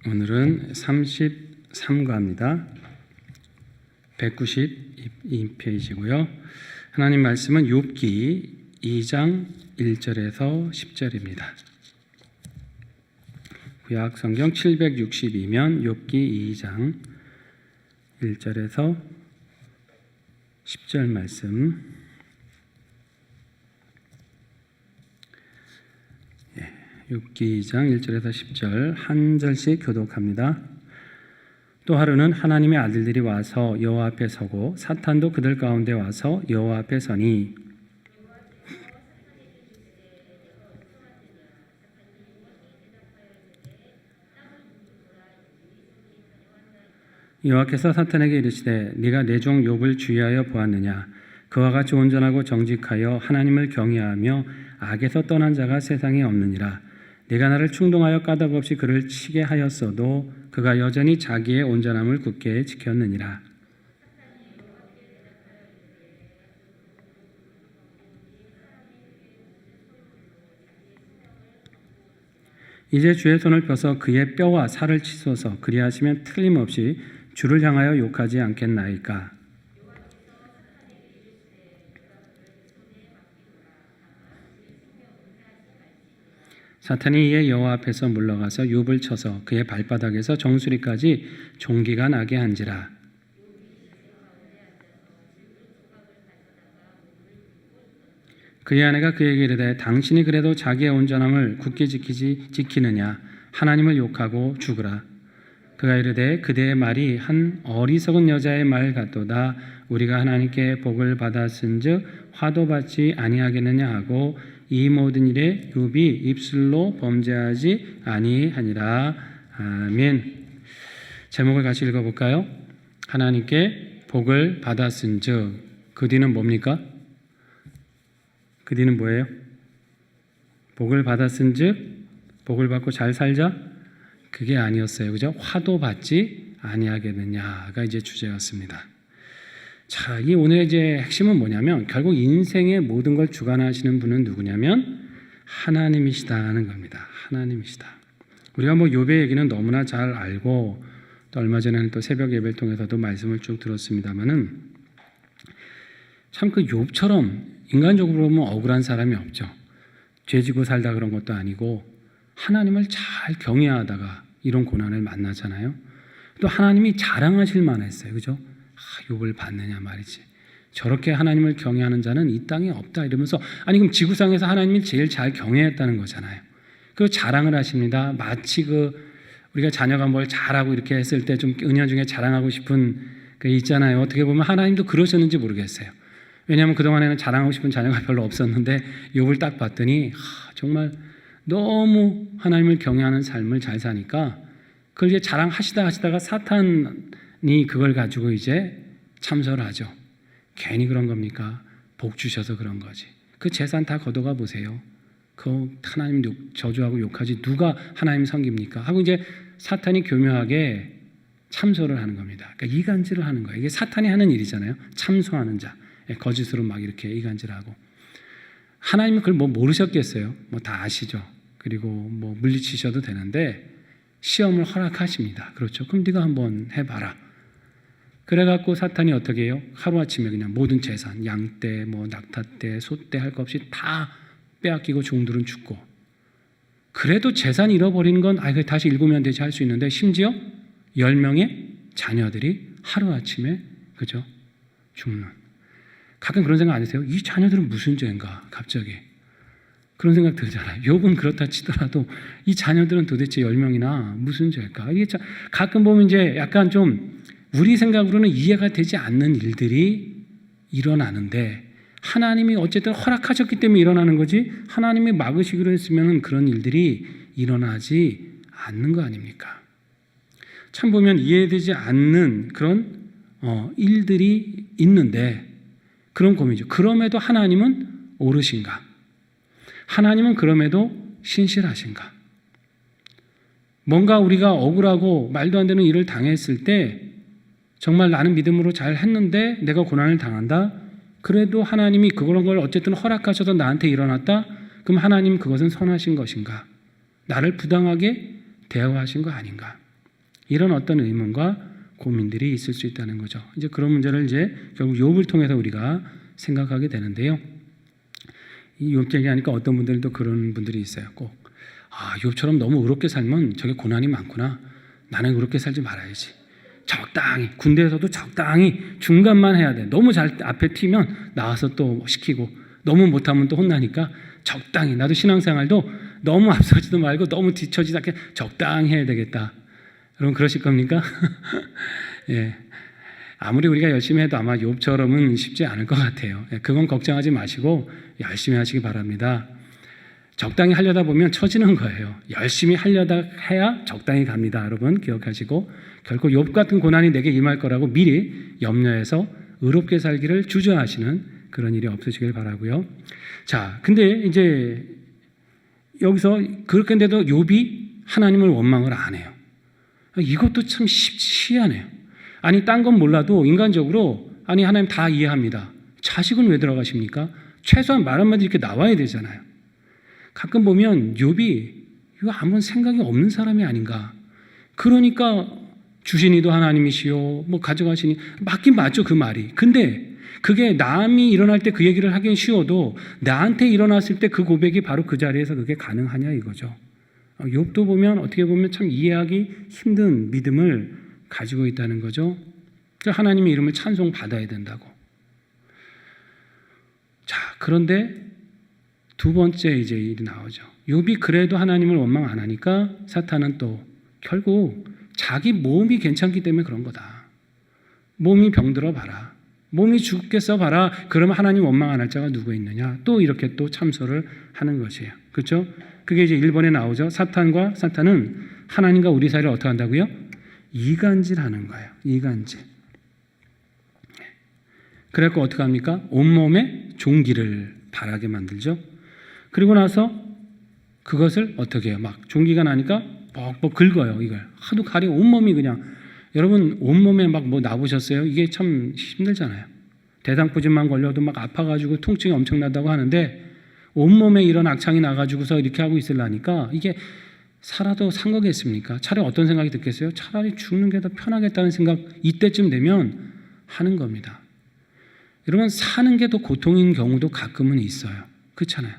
오늘은 33과입니다. 192페이지고요. 하나님 말씀은 욥기 2장 1절에서 10절입니다. 구약 성경 762면 욥기 2장 1절에서 10절 말씀. 욥기 2장 1절에서 10절 한 절씩 교독합니다. 또 하루는 하나님의 아들들이 와서 여호와 앞에 서고 사탄도 그들 가운데 와서 여호와 앞에 서니 여호와께서 사탄에게 이르시되 네가 내 종 욥을 주의하여 보았느냐. 그와 같이 온전하고 정직하여 하나님을 경외하며 악에서 떠난 자가 세상에 없느니라. 네가 나를 충동하여 까닭없이 그를 치게 하였어도 그가 여전히 자기의 온전함을 굳게 지켰느니라. 이제 주의 손을 펴서 그의 뼈와 살을 치소서. 그리하시면 틀림없이 주를 향하여 욕하지 않겠나이까. 사탄이 이에 여호와 앞에서 물러가서 욥을 쳐서 그의 발바닥에서 정수리까지 종기가 나게 한지라. 그의 아내가 그에게 이르되 당신이 그래도 자기의 온전함을 굳게 지키느냐. 하나님을 욕하고 죽으라. 그가 이르되 그대의 말이 한 어리석은 여자의 말 같도다. 우리가 하나님께 복을 받았은즉 화도 받지 아니하겠느냐 하고 이 모든 일에 욥이 입술로 범죄하지 아니하니라. 아멘. 제목을 같이 읽어볼까요? 하나님께 복을 받았은즉 그 뒤는 뭡니까? 그 뒤는 뭐예요? 복을 받았은즉 복을 받고 잘 살자? 그게 아니었어요. 그죠? 화도 받지 아니하겠느냐가 이제 주제였습니다. 자, 이 오늘의 이제 핵심은 뭐냐면 결국 인생의 모든 걸 주관하시는 분은 누구냐면 하나님이시다는 겁니다. 하나님이시다. 우리가 뭐 욥의 얘기는 너무나 잘 알고 또 얼마 전에는 또 새벽 예배를 통해서도 말씀을 쭉 들었습니다만은 참 그 욥처럼 인간적으로 보면 억울한 사람이 없죠. 죄지고 살다 그런 것도 아니고 하나님을 잘 경외하다가 이런 고난을 만나잖아요. 또 하나님이 자랑하실 만했어요. 그죠? 욥을 봤느냐 말이지. 저렇게 하나님을 경외하는 자는 이 땅에 없다 이러면서 아니 그럼 지구상에서 하나님을 제일 잘 경외했다는 거잖아요. 그리고 자랑을 하십니다. 마치 우리가 자녀가 뭘 잘하고 이렇게 했을 때 좀 은연 중에 자랑하고 싶은 그 있잖아요. 어떻게 보면 하나님도 그러셨는지 모르겠어요. 왜냐하면 그동안에는 자랑하고 싶은 자녀가 별로 없었는데 욥을 딱 봤더니 정말 너무 하나님을 경외하는 삶을 잘 사니까 그걸 이제 자랑하시다가 사탄이 그걸 가지고 이제 참소를 하죠. 괜히 그런 겁니까? 복 주셔서 그런 거지. 그 재산 다 걷어가 보세요. 그 하나님 저주하고 욕하지 누가 하나님 섬깁니까? 하고 이제 사탄이 교묘하게 참소를 하는 겁니다. 그러니까 이간질을 하는 거예요. 이게 사탄이 하는 일이잖아요. 참소하는 자. 거짓으로 막 이렇게 이간질하고. 하나님은 그걸 뭐 모르셨겠어요? 뭐 다 아시죠. 그리고 뭐 물리치셔도 되는데 시험을 허락하십니다. 그렇죠. 그럼 네가 한번 해봐라. 그래갖고 사탄이 어떻게 해요? 하루아침에 그냥 모든 재산, 양떼, 뭐 낙타떼, 소떼 할 것 없이 다 빼앗기고 종들은 죽고. 그래도 재산 잃어버리는 건 다시 읽으면 되지 할 수 있는데 심지어 10명의 자녀들이 하루아침에 그죠? 죽는. 가끔 그런 생각 안 하세요? 이 자녀들은 무슨 죄인가? 갑자기. 그런 생각 들잖아요. 욥은 그렇다 치더라도 이 자녀들은 도대체 10명이나 무슨 죄일까? 이게 가끔 보면 이제 약간 좀 우리 생각으로는 이해가 되지 않는 일들이 일어나는데 하나님이 어쨌든 허락하셨기 때문에 일어나는 거지 하나님이 막으시기로 했으면 그런 일들이 일어나지 않는 거 아닙니까? 참 보면 이해되지 않는 그런 일들이 있는데 그런 고민이죠. 그럼에도 하나님은 옳으신가? 하나님은 그럼에도 신실하신가? 뭔가 우리가 억울하고 말도 안 되는 일을 당했을 때 정말 나는 믿음으로 잘 했는데 내가 고난을 당한다? 그래도 하나님이 그런 걸 어쨌든 허락하셔서 나한테 일어났다? 그럼 하나님 그것은 선하신 것인가? 나를 부당하게 대우하신 거 아닌가? 이런 어떤 의문과 고민들이 있을 수 있다는 거죠. 이제 그런 문제를 이제 결국 욥을 통해서 우리가 생각하게 되는데요. 이 욥 얘기하니까 어떤 분들도 그런 분들이 있어요. 꼭 욥처럼 너무 의롭게 살면 저게 고난이 많구나. 나는 그렇게 살지 말아야지. 적당히, 군대에서도 적당히 중간만 해야 돼. 너무 잘 앞에 튀면 나와서 또 시키고, 너무 못하면 또 혼나니까 적당히. 나도 신앙생활도 너무 앞서지도 말고 너무 뒤처지지 않게 적당히 해야 되겠다. 여러분 그러실 겁니까? 예. 아무리 우리가 열심히 해도 아마 욥처럼은 쉽지 않을 것 같아요. 예, 그건 걱정하지 마시고 열심히 하시기 바랍니다. 적당히 하려다 보면 처지는 거예요. 열심히 하려다 해야 적당히 갑니다. 여러분 기억하시고, 결코 욥 같은 고난이 내게 임할 거라고 미리 염려해서 의롭게 살기를 주저하시는 그런 일이 없으시길 바라고요. 자, 근데 이제 여기서 그렇게인데도 욥이 하나님을 원망을 안 해요. 이것도 참 희한해요. 아니 딴 건 몰라도 인간적으로 아니 하나님 다 이해합니다. 자식은 왜 들어가십니까? 최소한 말 한마디 이렇게 나와야 되잖아요. 가끔 보면 욥이 이거 아무런 생각이 없는 사람이 아닌가. 그러니까 주신이도 하나님이시오. 뭐 가져가시니 맞긴 맞죠 그 말이. 근데 그게 남이 일어날 때 그 얘기를 하긴 쉬워도 나한테 일어났을 때 그 고백이 바로 그 자리에서 그게 가능하냐 이거죠. 욥도 보면 어떻게 보면 참 이해하기 힘든 믿음을 가지고 있다는 거죠. 하나님의 이름을 찬송 받아야 된다고. 자, 그런데 두 번째 이제 일이 나오죠. 욥이 그래도 하나님을 원망 안 하니까 사탄은 또 결국 자기 몸이 괜찮기 때문에 그런 거다. 몸이 병들어 봐라. 몸이 죽겠어 봐라. 그러면 하나님 원망 안 할 자가 누구 있느냐. 또 이렇게 또 참소를 하는 것이에요. 그렇죠? 그게 이제 1번에 나오죠. 사탄은 하나님과 우리 사이를 어떻게 한다고요? 이간질하는 거예요. 이간질. 그래갖고 어떻게 합니까? 온몸에 종기를 바라게 만들죠. 그리고 나서 그것을 어떻게 해요? 막 종기가 나니까 뻑뻑 긁어요. 이걸 하도 가리 온몸이 그냥. 여러분 온몸에 막 뭐 나보셨어요? 이게 참 힘들잖아요. 대장포진만 걸려도 막 아파가지고 통증이 엄청나다고 하는데 온몸에 이런 악창이 나가지고서 이렇게 하고 있으려니까 이게 살아도 상관겠습니까? 차라리 어떤 생각이 듣겠어요? 차라리 죽는 게 더 편하겠다는 생각 이때쯤 되면 하는 겁니다. 여러분 사는 게 더 고통인 경우도 가끔은 있어요. 그렇잖아요.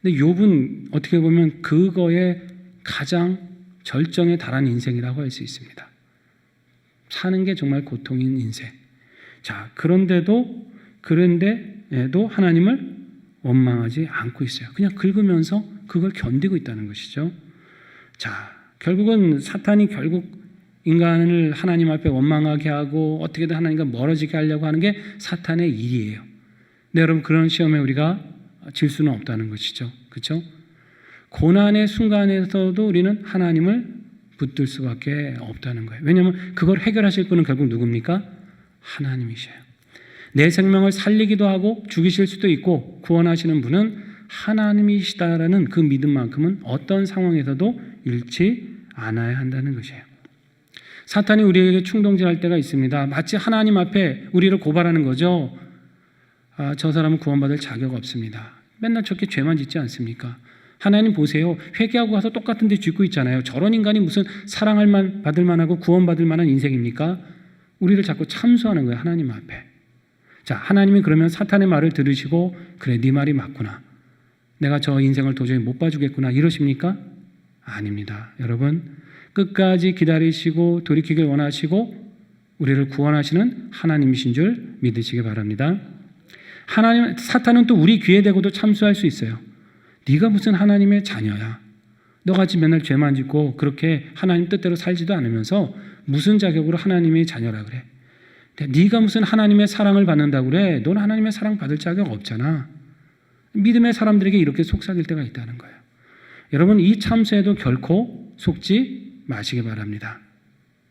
근데 욥은 어떻게 보면 그거에 가장 절정에 달한 인생이라고 할 수 있습니다. 사는 게 정말 고통인 인생. 자, 그런데도 하나님을 원망하지 않고 있어요. 그냥 긁으면서 그걸 견디고 있다는 것이죠. 자, 결국은 사탄이 결국 인간을 하나님 앞에 원망하게 하고 어떻게든 하나님과 멀어지게 하려고 하는 게 사탄의 일이에요. 근데 여러분 그런 시험에 우리가 질 수는 없다는 것이죠. 그렇죠? 고난의 순간에서도 우리는 하나님을 붙들 수밖에 없다는 거예요. 왜냐하면 그걸 해결하실 분은 결국 누굽니까? 하나님이셔요. 내 생명을 살리기도 하고 죽이실 수도 있고 구원하시는 분은 하나님이시다라는 그 믿음만큼은 어떤 상황에서도 잃지 않아야 한다는 것이에요. 사탄이 우리에게 충동질할 때가 있습니다. 마치 하나님 앞에 우리를 고발하는 거죠. 저 사람은 구원받을 자격 없습니다. 맨날 저렇게 죄만 짓지 않습니까? 하나님 보세요. 회개하고 가서 똑같은 데 짓고 있잖아요. 저런 인간이 무슨 사랑할 받을 만하고 구원받을 만한 인생입니까? 우리를 자꾸 참수하는 거예요. 하나님 앞에. 자, 하나님이 그러면 사탄의 말을 들으시고 그래 네 말이 맞구나. 내가 저 인생을 도저히 못 봐주겠구나 이러십니까? 아닙니다. 여러분 끝까지 기다리시고 돌이키길 원하시고 우리를 구원하시는 하나님이신 줄 믿으시기 바랍니다. 사탄은 또 우리 귀에 대고도 참수할 수 있어요. 네가 무슨 하나님의 자녀야. 너같이 맨날 죄만 짓고 그렇게 하나님 뜻대로 살지도 않으면서 무슨 자격으로 하나님의 자녀라 그래. 네가 무슨 하나님의 사랑을 받는다고 그래. 넌 하나님의 사랑 받을 자격 없잖아. 믿음의 사람들에게 이렇게 속삭일 때가 있다는 거예요. 여러분 이 참수에도 결코 속지 마시기 바랍니다.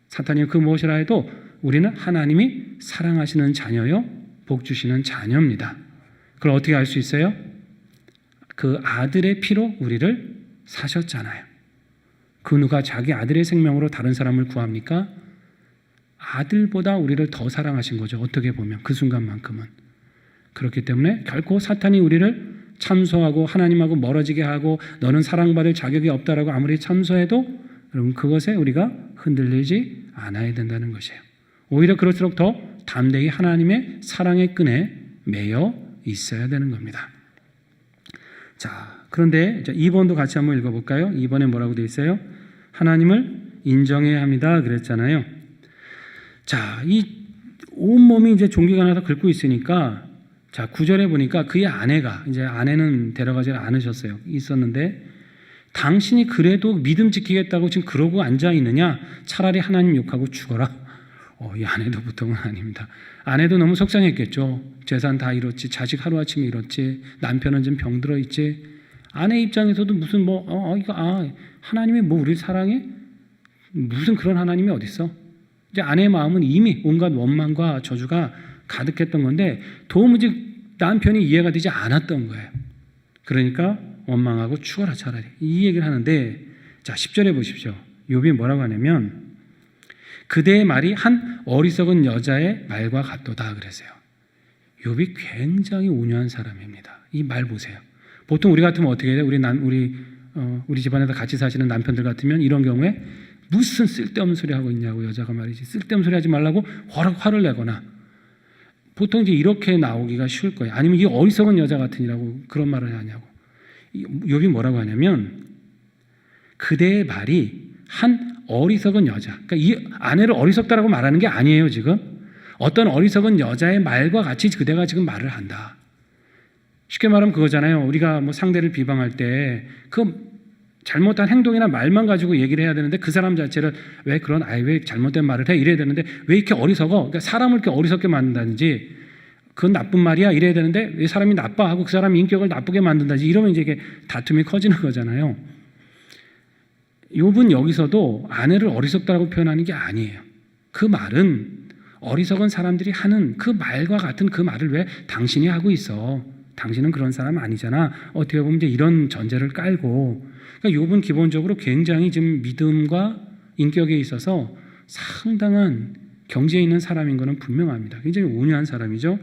사탄이 그 무엇이라 해도 우리는 하나님이 사랑하시는 자녀요 복 주시는 자녀입니다. 그걸 어떻게 알 수 있어요? 그 아들의 피로 우리를 사셨잖아요. 그 누가 자기 아들의 생명으로 다른 사람을 구합니까? 아들보다 우리를 더 사랑하신 거죠. 어떻게 보면 그 순간만큼은. 그렇기 때문에 결코 사탄이 우리를 참소하고 하나님하고 멀어지게 하고 너는 사랑받을 자격이 없다라고 아무리 참소해도 여러분 그것에 우리가 흔들리지 않아야 된다는 것이에요. 오히려 그럴수록 더 담대히 하나님의 사랑의 끈에 매여 있어야 되는 겁니다. 자, 그런데 2번도 같이 한번 읽어볼까요? 2번에 뭐라고 되어 있어요? 하나님을 인정해야 합니다. 그랬잖아요. 자, 이 온몸이 이제 종기가 나서 긁고 있으니까, 자, 9절에 보니까 그의 아내가, 이제 아내는 데려가지 않으셨어요. 있었는데, 당신이 그래도 믿음 지키겠다고 지금 그러고 앉아 있느냐? 차라리 하나님 욕하고 죽어라. 이 아내도 보통은 아닙니다. 아내도 너무 속상했겠죠. 재산 다 잃었지, 자식 하루아침에 잃었지, 남편은 지금 병들어 있지. 아내 입장에서도 무슨 하나님이 뭐 우리를 사랑해? 무슨 그런 하나님이 어딨어? 이제 아내의 마음은 이미 온갖 원망과 저주가 가득했던 건데 도무지 남편이 이해가 되지 않았던 거예요. 그러니까 원망하고 죽어라 차라리, 이 얘기를 하는데, 자 10절에 보십시오. 욥이 뭐라고 하냐면 그대의 말이 한 어리석은 여자의 말과 같도다 그랬어요. 욥이 굉장히 온유한 사람입니다. 이 말 보세요. 보통 우리 같으면 어떻게 해요? 우리 집안에서 같이 사시는 남편들 같으면 이런 경우에 무슨 쓸데없는 소리 하고 있냐고, 여자가 말이지, 쓸데없는 소리 하지 말라고 화를 내거나, 보통 이제 이렇게 나오기가 쉬울 거예요. 아니면 이 어리석은 여자 같으니라고 그런 말을 하냐고. 욥이 뭐라고 하냐면 그대의 말이 한 어리석은 여자, 그러니까 이 아내를 어리석다라고 말하는 게 아니에요. 지금 어떤 어리석은 여자의 말과 같이 그대가 지금 말을 한다. 쉽게 말하면 그거잖아요. 우리가 뭐 상대를 비방할 때 그 잘못한 행동이나 말만 가지고 얘기를 해야 되는데 그 사람 자체를 왜 잘못된 말을 해? 이래야 되는데 왜 이렇게 어리석어? 그러니까 사람을 이렇게 어리석게 만든다든지, 그건 나쁜 말이야 이래야 되는데 왜 사람이 나빠 하고 그 사람의 인격을 나쁘게 만든다든지, 이러면 이제 이게 다툼이 커지는 거잖아요. 욥은 여기서도 아내를 어리석다라고 표현하는 게 아니에요. 그 말은 어리석은 사람들이 하는 그 말과 같은 그 말을 왜 당신이 하고 있어? 당신은 그런 사람 아니잖아. 어떻게 보면 이제 이런 전제를 깔고, 그러니까 욥은 기본적으로 굉장히 지금 믿음과 인격에 있어서 상당한 경지에 있는 사람인 것은 분명합니다. 굉장히 온유한 사람이죠.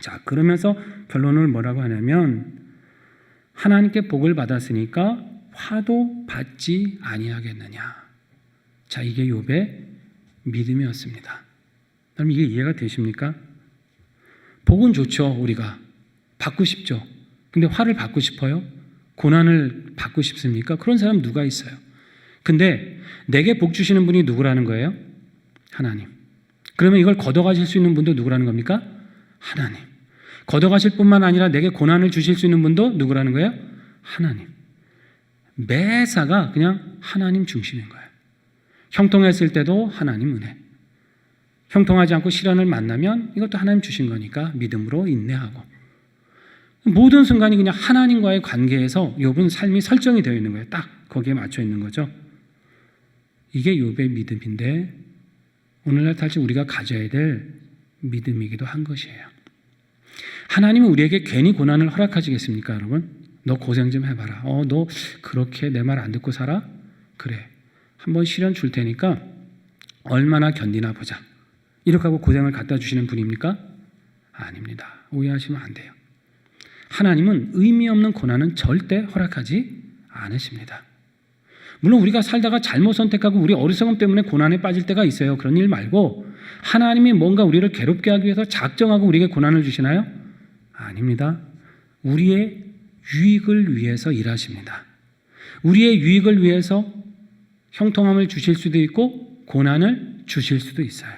자, 그러면서 결론을 뭐라고 하냐면 하나님께 복을 받았으니까 화도 받지 아니하겠느냐. 자, 이게 욥의 믿음이었습니다. 그럼 이게 이해가 되십니까? 복은 좋죠. 우리가 받고 싶죠. 근데 화를 받고 싶어요? 고난을 받고 싶습니까? 그런 사람 누가 있어요? 근데 내게 복 주시는 분이 누구라는 거예요? 하나님. 그러면 이걸 걷어가실 수 있는 분도 누구라는 겁니까? 하나님. 걷어가실 뿐만 아니라 내게 고난을 주실 수 있는 분도 누구라는 거예요? 하나님. 매사가 그냥 하나님 중심인 거예요. 형통했을 때도 하나님 은혜. 형통하지 않고 시련을 만나면 이것도 하나님 주신 거니까 믿음으로 인내하고, 모든 순간이 그냥 하나님과의 관계에서 욥은 삶이 설정이 되어 있는 거예요. 딱 거기에 맞춰 있는 거죠. 이게 욥의 믿음인데 오늘날 사실 우리가 가져야 될 믿음이기도 한 것이에요. 하나님은 우리에게 괜히 고난을 허락하시겠습니까, 여러분? 너 고생 좀 해봐라. 너 그렇게 내 말 안 듣고 살아? 그래. 한번 시련 줄 테니까 얼마나 견디나 보자. 이렇게 하고 고생을 갖다 주시는 분입니까? 아닙니다. 오해하시면 안 돼요. 하나님은 의미 없는 고난은 절대 허락하지 않으십니다. 물론 우리가 살다가 잘못 선택하고 우리 어리석음 때문에 고난에 빠질 때가 있어요. 그런 일 말고 하나님이 뭔가 우리를 괴롭게 하기 위해서 작정하고 우리에게 고난을 주시나요? 아닙니다. 우리의 유익을 위해서 일하십니다. 우리의 유익을 위해서 형통함을 주실 수도 있고 고난을 주실 수도 있어요.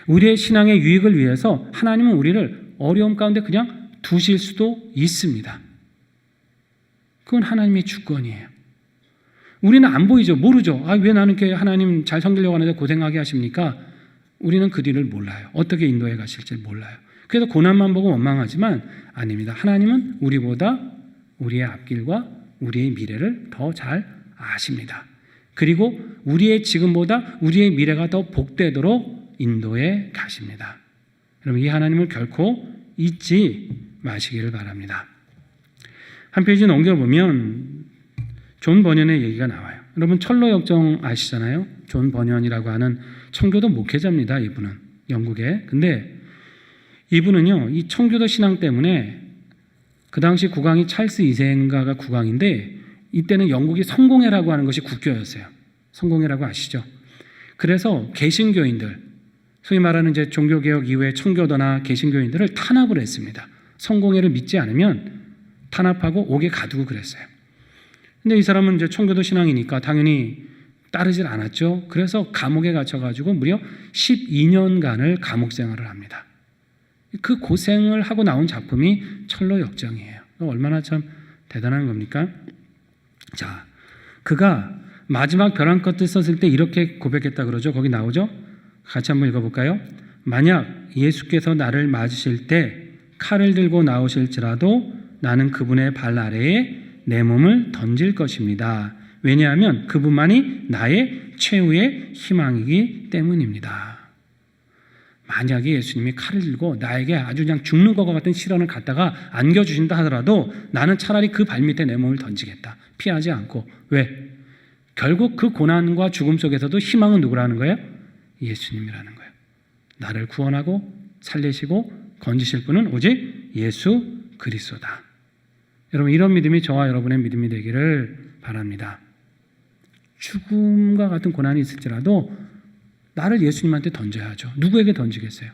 우리의 신앙의 유익을 위해서 하나님은 우리를 어려움 가운데 그냥 두실 수도 있습니다. 그건 하나님의 주권이에요. 우리는 안 보이죠. 모르죠. 왜 나는 이렇게 하나님 잘 섬기려고 하는데 고생하게 하십니까? 우리는 그 뒤를 몰라요. 어떻게 인도해 가실지 몰라요. 그래서 고난만 보고 원망하지만 아닙니다. 하나님은 우리보다 우리의 앞길과 우리의 미래를 더 잘 아십니다. 그리고 우리의 지금보다 우리의 미래가 더 복되도록 인도해 가십니다. 여러분, 이 하나님을 결코 잊지 마시기를 바랍니다. 한 페이지 넘겨보면 존 버년의 얘기가 나와요. 여러분, 철로 역정 아시잖아요? 존 버년이라고 하는 청교도 목회자입니다. 이분은 영국에. 근데 이분은요, 이 청교도 신앙 때문에 그 당시 국왕이 찰스 2세인가가 국왕인데 이때는 영국이 성공회라고 하는 것이 국교였어요. 성공회라고 아시죠? 그래서 개신교인들, 소위 말하는 이제 종교개혁 이후에 청교도나 개신교인들을 탄압을 했습니다. 성공회를 믿지 않으면 탄압하고 옥에 가두고 그랬어요. 근데 이 사람은 이제 청교도 신앙이니까 당연히 따르질 않았죠. 그래서 감옥에 갇혀가지고 무려 12년간을 감옥 생활을 합니다. 그 고생을 하고 나온 작품이 철로역정이에요. 얼마나 참 대단한 겁니까? 자, 그가 마지막 벼랑끝을 썼을 때 이렇게 고백했다 그러죠. 거기 나오죠? 같이 한번 읽어볼까요? 만약 예수께서 나를 맞으실 때 칼을 들고 나오실지라도 나는 그분의 발 아래에 내 몸을 던질 것입니다. 왜냐하면 그분만이 나의 최후의 희망이기 때문입니다. 만약에 예수님이 칼을 들고 나에게 아주 그냥 죽는 것과 같은 시련을 갖다가 안겨주신다 하더라도 나는 차라리 그 발밑에 내 몸을 던지겠다. 피하지 않고. 왜? 결국 그 고난과 죽음 속에서도 희망은 누구라는 거예요? 예수님이라는 거예요. 나를 구원하고 살리시고 건지실 분은 오직 예수 그리스도다. 여러분, 이런 믿음이 저와 여러분의 믿음이 되기를 바랍니다. 죽음과 같은 고난이 있을지라도 나를 예수님한테 던져야죠. 누구에게 던지겠어요?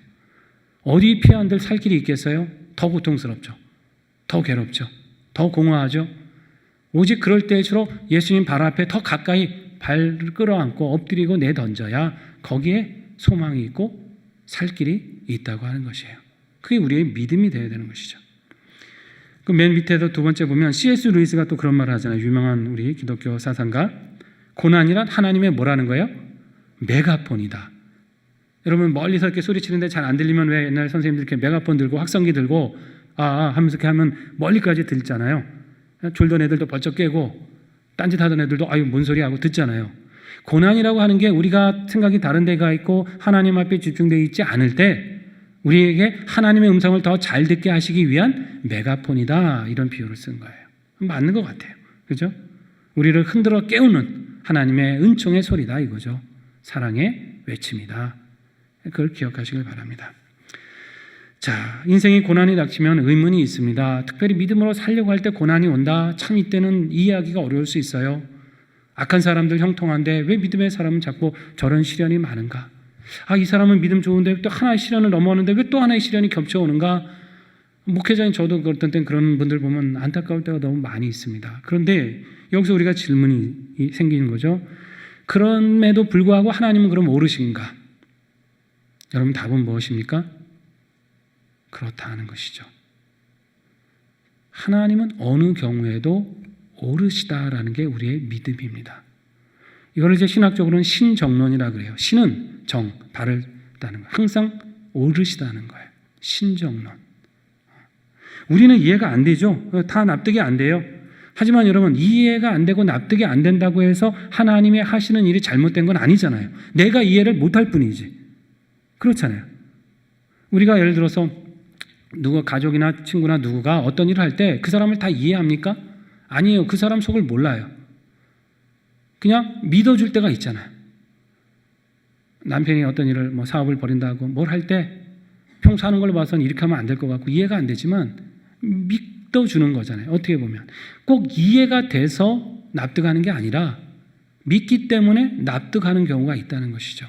어디 피해 안 될 살 길이 있겠어요? 더 고통스럽죠. 더 괴롭죠. 더 공허하죠. 오직 그럴 때일수록 예수님 발 앞에 더 가까이 발을 끌어안고 엎드리고 내던져야 거기에 소망이 있고 살 길이 있다고 하는 것이에요. 그게 우리의 믿음이 되어야 되는 것이죠. 그 맨 밑에도 두 번째 보면 C.S. 루이스가 또 그런 말을 하잖아요. 유명한 우리 기독교 사상가. 고난이란 하나님의 뭐라는 거예요? 메가폰이다. 여러분 멀리서 이렇게 소리치는데 잘 안 들리면 왜 옛날 선생님들 이렇게 메가폰 들고 확성기 들고 하면서 이렇게 하면 멀리까지 들잖아요. 졸던 애들도 번쩍 깨고 딴짓하던 애들도 아유 뭔 소리 하고 듣잖아요. 고난이라고 하는 게 우리가 생각이 다른 데가 있고 하나님 앞에 집중되어 있지 않을 때 우리에게 하나님의 음성을 더 잘 듣게 하시기 위한 메가폰이다. 이런 비유를 쓴 거예요. 맞는 것 같아요. 그죠? 우리를 흔들어 깨우는 하나님의 은총의 소리다 이거죠. 사랑의 외침이다. 그걸 기억하시길 바랍니다. 자, 인생이 고난이 닥치면 의문이 있습니다. 특별히 믿음으로 살려고 할 때 고난이 온다. 참 이때는 이해하기가 어려울 수 있어요. 악한 사람들 형통한데 왜 믿음의 사람은 자꾸 저런 시련이 많은가? 이 사람은 믿음 좋은데 또 하나의 시련을 넘어오는데 왜 또 하나의 시련이 겹쳐오는가? 목회자인 저도 어떤 땐 그런 분들 보면 안타까울 때가 너무 많이 있습니다. 그런데 여기서 우리가 질문이 생기는 거죠. 그럼에도 불구하고 하나님은 그럼 오르신가? 여러분 답은 무엇입니까? 그렇다 하는 것이죠. 하나님은 어느 경우에도 오르시다라는 게 우리의 믿음입니다. 이걸 이제 신학적으로는 신정론이라 그래요. 신은 정, 바르다는 거예요. 항상 오르시다는 거예요. 신정론. 우리는 이해가 안 되죠. 다 납득이 안 돼요. 하지만 여러분 이해가 안 되고 납득이 안 된다고 해서 하나님의 하시는 일이 잘못된 건 아니잖아요. 내가 이해를 못할 뿐이지. 그렇잖아요. 우리가 예를 들어서 누가 가족이나 친구나 누구가 어떤 일을 할 때 그 사람을 다 이해합니까? 아니에요. 그 사람 속을 몰라요. 그냥 믿어줄 때가 있잖아요. 남편이 어떤 일을 사업을 벌인다고 뭘 할 때 평소 하는 걸 봐서는 이렇게 하면 안 될 것 같고 이해가 안 되지만 믿어주는 거잖아요. 어떻게 보면 꼭 이해가 돼서 납득하는 게 아니라 믿기 때문에 납득하는 경우가 있다는 것이죠.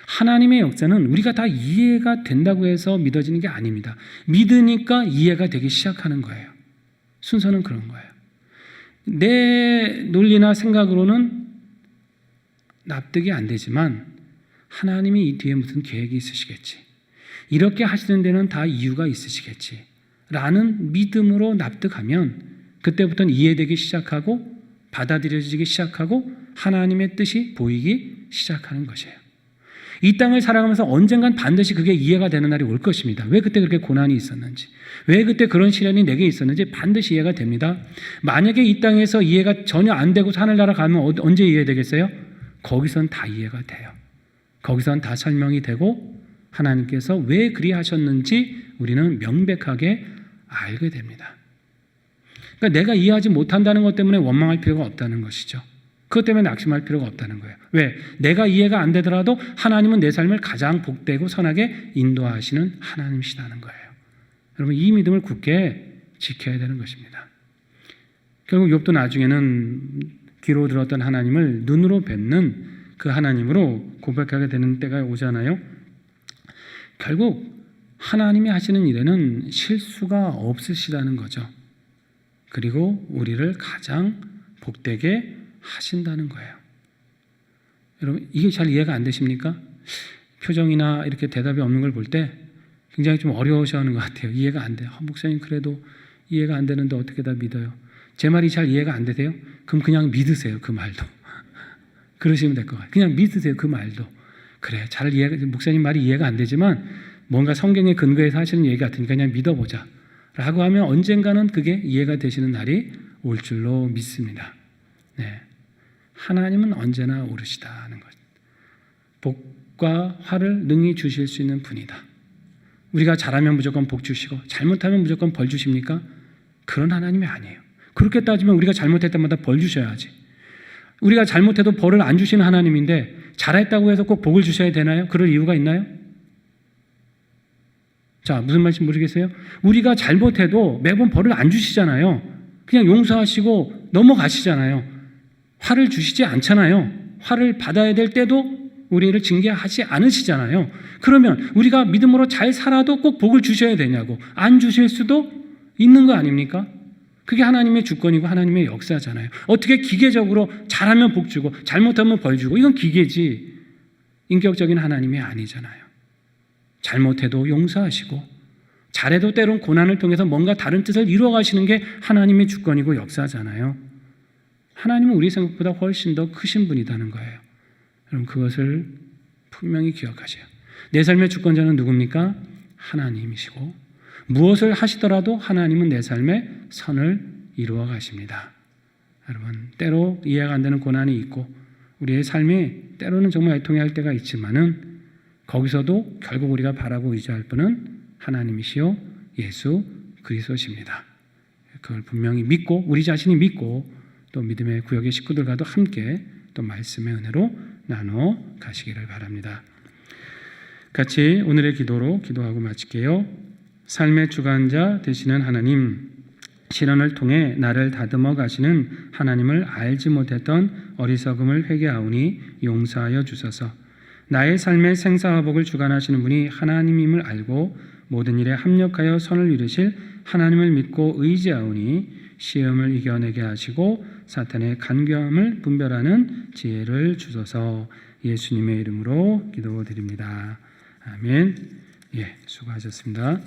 하나님의 역사는 우리가 다 이해가 된다고 해서 믿어지는 게 아닙니다. 믿으니까 이해가 되기 시작하는 거예요. 순서는 그런 거예요. 내 논리나 생각으로는 납득이 안 되지만 하나님이 이 뒤에 무슨 계획이 있으시겠지. 이렇게 하시는 데는 다 이유가 있으시겠지. 라는 믿음으로 납득하면 그때부터는 이해되기 시작하고 받아들여지기 시작하고 하나님의 뜻이 보이기 시작하는 것이에요. 이 땅을 살아가면서 언젠간 반드시 그게 이해가 되는 날이 올 것입니다. 왜 그때 그렇게 고난이 있었는지, 왜 그때 그런 시련이 내게 있었는지 반드시 이해가 됩니다. 만약에 이 땅에서 이해가 전혀 안 되고 하늘나라 가면 언제 이해되겠어요? 거기선 다 이해가 돼요. 거기선 다 설명이 되고 하나님께서 왜 그리 하셨는지 우리는 명백하게 알게 됩니다. 그러니까 내가 이해하지 못한다는 것 때문에 원망할 필요가 없다는 것이죠. 그것 때문에 낙심할 필요가 없다는 거예요. 왜? 내가 이해가 안 되더라도 하나님은 내 삶을 가장 복되고 선하게 인도하시는 하나님이시다는 거예요. 여러분 이 믿음을 굳게 지켜야 되는 것입니다. 결국 욥도 나중에는 귀로 들었던 하나님을 눈으로 뵙는 그 하나님으로 고백하게 되는 때가 오잖아요. 결국 하나님이 하시는 일에는 실수가 없으시다는 거죠. 그리고 우리를 가장 복되게 하신다는 거예요. 여러분, 이게 잘 이해가 안 되십니까? 표정이나 이렇게 대답이 없는 걸 볼 때 굉장히 좀 어려워하는 것 같아요. 이해가 안 돼요. 목사님 그래도 이해가 안 되는데 어떻게 다 믿어요? 제 말이 잘 이해가 안 되세요? 그럼 그냥 믿으세요. 그 말도. 그러시면 될 것 같아요. 그냥 믿으세요. 그 말도. 그래, 잘 이해가, 목사님 말이 이해가 안 되지만 뭔가 성경에 근거해서 하시는 얘기 같으니까 그냥 믿어보자 라고 하면 언젠가는 그게 이해가 되시는 날이 올 줄로 믿습니다. 네. 하나님은 언제나 오르시다는 것. 복과 화를 능히 주실 수 있는 분이다. 우리가 잘하면 무조건 복 주시고 잘못하면 무조건 벌 주십니까? 그런 하나님이 아니에요. 그렇게 따지면 우리가 잘못할 때마다 벌 주셔야지. 우리가 잘못해도 벌을 안 주시는 하나님인데 잘했다고 해서 꼭 복을 주셔야 되나요? 그럴 이유가 있나요? 자, 무슨 말인지 모르겠어요? 우리가 잘못해도 매번 벌을 안 주시잖아요. 그냥 용서하시고 넘어가시잖아요. 화를 주시지 않잖아요. 화를 받아야 될 때도 우리를 징계하지 않으시잖아요. 그러면 우리가 믿음으로 잘 살아도 꼭 복을 주셔야 되냐고. 안 주실 수도 있는 거 아닙니까? 그게 하나님의 주권이고 하나님의 역사잖아요. 어떻게 기계적으로 잘하면 복 주고 잘못하면 벌 주고, 이건 기계지 인격적인 하나님이 아니잖아요. 잘못해도 용서하시고 잘해도 때론 고난을 통해서 뭔가 다른 뜻을 이루어가시는 게 하나님의 주권이고 역사잖아요. 하나님은 우리 생각보다 훨씬 더 크신 분이라는 거예요. 여러분, 그것을 분명히 기억하세요. 내 삶의 주권자는 누굽니까? 하나님이시고 무엇을 하시더라도 하나님은 내 삶의 선을 이루어 가십니다. 여러분, 때로 이해가 안 되는 고난이 있고 우리의 삶이 때로는 정말 애통해할 때가 있지만은 거기서도 결국 우리가 바라고 의지할 분은 하나님이시요 예수 그리스도십니다. 그걸 분명히 믿고 우리 자신이 믿고 또 믿음의 구역의 식구들과도 함께 또 말씀의 은혜로 나눠 가시기를 바랍니다. 같이 오늘의 기도로 기도하고 마칠게요. 삶의 주관자 되시는 하나님, 시련을 통해 나를 다듬어 가시는 하나님을 알지 못했던 어리석음을 회개하오니 용서하여 주소서. 나의 삶의 생사화복을 주관하시는 분이 하나님임을 알고 모든 일에 합력하여 선을 이루실 하나님을 믿고 의지하오니 시험을 이겨내게 하시고 사탄의 간교함을 분별하는 지혜를 주소서. 예수님의 이름으로 기도드립니다. 아멘. 예, 수고하셨습니다.